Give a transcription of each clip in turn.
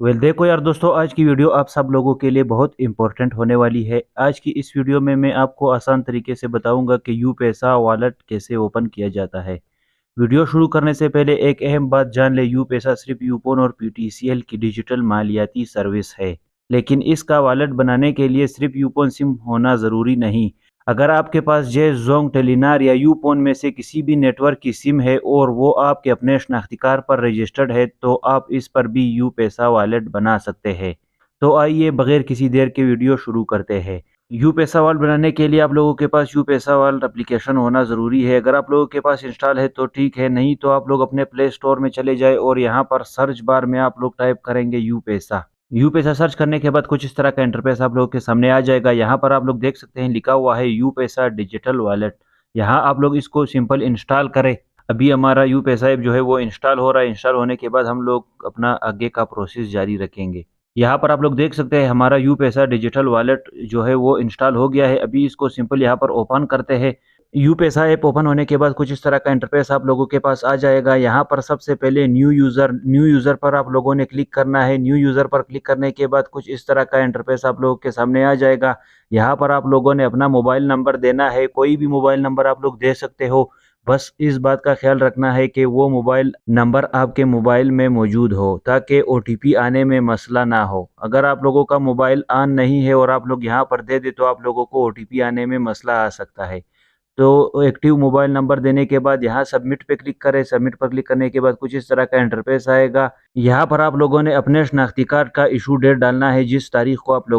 देखो यार दोस्तों, आज की वीडियो आप सब लोगों के लिए बहुत इंपॉर्टेंट होने वाली है। आज की इस वीडियो में मैं आपको आसान तरीके से बताऊंगा कि यू पैसा वॉलेट कैसे ओपन किया जाता है। वीडियो शुरू करने से पहले एक अहम बात जान ले, यू पैसा सिर्फ यूपोन और पीटीसीएल की डिजिटल मालियाती सर्विस है, लेकिन इसका वॉलेट बनाने के लिए सिर्फ यूपोन सिम होना ज़रूरी नहीं। अगर आपके पास जे जोंग टेलीनार या यूपोन में से किसी भी नेटवर्क की सिम है और वो आपके अपने शनाख्ती कार्ड पर रजिस्टर्ड है, तो आप इस पर भी यू पैसा वॉलेट बना सकते हैं। तो आइए बगैर किसी देर के वीडियो शुरू करते हैं। यू पैसा वॉलेट बनाने के लिए आप लोगों के पास यू पैसा वॉलेट एप्लीकेशन होना ज़रूरी है। अगर आप लोगों के पास इंस्टॉल है तो ठीक है, नहीं तो आप लोग अपने प्ले स्टोर में चले जाए और यहाँ पर सर्च बार में आप लोग टाइप करेंगे यू पैसा। यू पैसा सर्च करने के बाद कुछ इस तरह का इंटरफेस आप लोगों के सामने आ जाएगा। यहाँ पर आप लोग देख सकते हैं लिखा हुआ है यू पैसा डिजिटल वॉलेट। यहाँ आप लोग इसको सिंपल इंस्टॉल करें। अभी हमारा यू पैसा ऐप जो है वो इंस्टॉल हो रहा है। इंस्टॉल होने के बाद हम लोग अपना आगे का प्रोसेस जारी रखेंगे। यहाँ पर आप लोग देख सकते हैं हमारा यू पैसा डिजिटल वॉलेट जो है वो इंस्टॉल हो गया है। अभी इसको सिंपल यहाँ पर ओपन करते हैं। यू पैसा ऐप ओपन होने के बाद कुछ इस तरह का इंटरफेस आप लोगों के पास आ जाएगा। यहाँ पर सबसे पहले न्यू यूज़र पर आप लोगों ने क्लिक करना है। न्यू यूज़र पर क्लिक करने के बाद कुछ इस तरह का इंटरफेस आप लोगों के सामने आ जाएगा। यहाँ पर आप लोगों ने अपना मोबाइल नंबर देना है। कोई भी मोबाइल नंबर आप लोग दे सकते हो। बस इस बात का ख्याल रखना है कि वो मोबाइल नंबर आपके मोबाइल में मौजूद हो ताकि ओटीपी आने में मसला ना हो। अगर आप लोगों का मोबाइल ऑन नहीं है और आप लोग यहाँ पर दे दे तो आप लोगों को ओटीपी आने में मसला आ सकता है। तो एक्टिव मोबाइल नंबर देने के बाद यहाँ सबमिट पे क्लिक करें। सबमिट पर क्लिक करने के बाद कुछ इस तरह का इंटरफेस आएगा। यहाँ पर आप लोगों ने अपने शनाख्ती कार्ड का इशू डेट डालना है। जिस तारीख को आप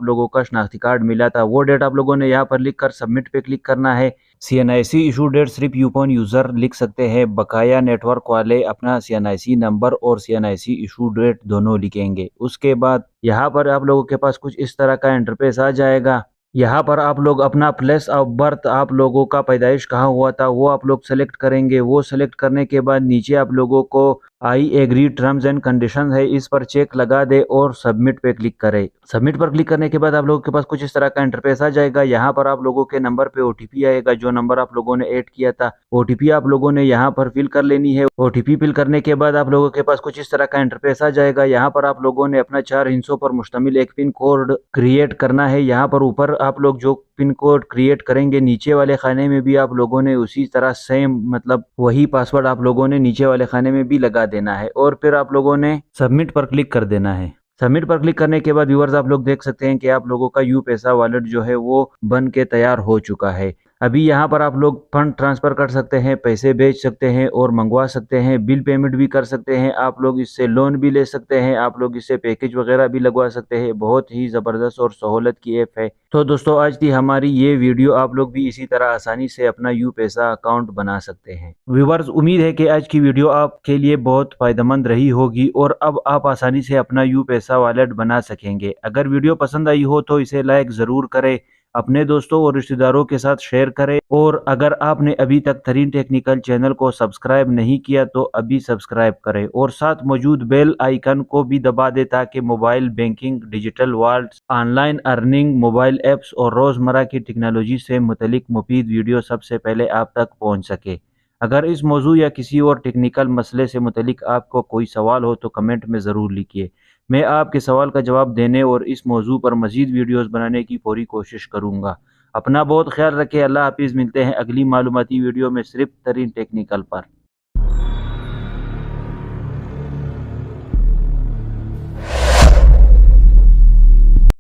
लोगों का शनाख्ती कार्ड मिला था वो डेट आप लोगों ने यहाँ पर लिख कर सबमिट पे क्लिक करना है। सीएनआईसी इशू डेट सिर्फ यूपोन यूज़र लिख सकते हैं। बकाया नेटवर्क वाले अपना सीएनआईसी नंबर और सीएनआईसी इशू डेट दोनों लिखेंगे। उसके बाद यहाँ पर आप लोगों के पास कुछ इस तरह का इंटरफेस आ जाएगा। यहाँ पर आप लोग अपना प्लेस ऑफ बर्थ, आप लोगों का पैदाइश कहाँ हुआ था वो आप लोग सेलेक्ट करेंगे। वो सेलेक्ट करने के बाद नीचे आप लोगों को I agree terms and condition है, इस पर चेक लगा दे और सबमिट पे क्लिक करें। सबमिट पर क्लिक करने के बाद आप लोगों के पास कुछ इस तरह का इंटरफेस आ जाएगा। यहाँ पर आप लोगों के नंबर पे ओटीपी आएगा, जो नंबर आप लोगों ने ऐड किया था। ओटीपी आप लोगों ने यहाँ पर फिल कर लेनी है। ओटीपी फिल करने के बाद आप लोगों के पास कुछ इस तरह का इंटरफेस आ जाएगा। यहाँ पर आप लोगों ने अपना 4 हिस्सों पर मुश्तमिल एक पिन कोड क्रिएट करना है। यहाँ पर ऊपर आप लोग जो पिन कोड क्रिएट करेंगे नीचे वाले खाने में भी आप लोगों ने उसी तरह सेम मतलब वही पासवर्ड आप लोगों ने नीचे वाले खाने में भी लगा देना है और फिर आप लोगों ने सबमिट पर क्लिक कर देना है। सबमिट पर क्लिक करने के बाद व्यूअर्स आप लोग देख सकते हैं कि आप लोगों का यू पैसा वॉलेट जो है वो बन के तैयार हो चुका है। अभी यहाँ पर आप लोग फंड ट्रांसफ़र कर सकते हैं, पैसे भेज सकते हैं और मंगवा सकते हैं, बिल पेमेंट भी कर सकते हैं। आप लोग इससे लोन भी ले सकते हैं, आप लोग इससे पैकेज वगैरह भी लगवा सकते हैं। बहुत ही ज़बरदस्त और सहूलत की ऐप है। तो दोस्तों आज थी हमारी ये वीडियो। आप लोग भी इसी तरह आसानी से अपना यू पैसा अकाउंट बना सकते हैं। व्यूअर्स, उम्मीद है कि आज की वीडियो आपके लिए बहुत फ़ायदेमंद रही होगी और अब आप आसानी से अपना यू पैसा वॉलेट बना सकेंगे। अगर वीडियो पसंद आई हो तो इसे लाइक ज़रूर करें, अपने दोस्तों और रिश्तेदारों के साथ शेयर करें और अगर आपने अभी तक तरीन टेक्निकल चैनल को सब्सक्राइब नहीं किया तो अभी सब्सक्राइब करें और साथ मौजूद बेल आइकन को भी दबा दें ताकि mobile banking, digital wallet, online earning, mobile apps और रोज़मर्रा की टेक्नोलॉजी से मुतलिक मुफीद वीडियो सबसे पहले आप तक पहुँच सके। अगर इस मौजू या किसी और टेक्निकल मसले से मुतलिक आपको कोई सवाल हो तो कमेंट में ज़रूर लिखिए। मैं आपके सवाल का जवाब देने और इस मौजू पर मज़ीद वीडियोस बनाने की पूरी कोशिश करूँगा। अपना बहुत ख्याल रखें। अल्लाह हाफ़िज़। मिलते हैं अगली मालूमाती वीडियो में सिर्फ तरीन टेक्निकल पर।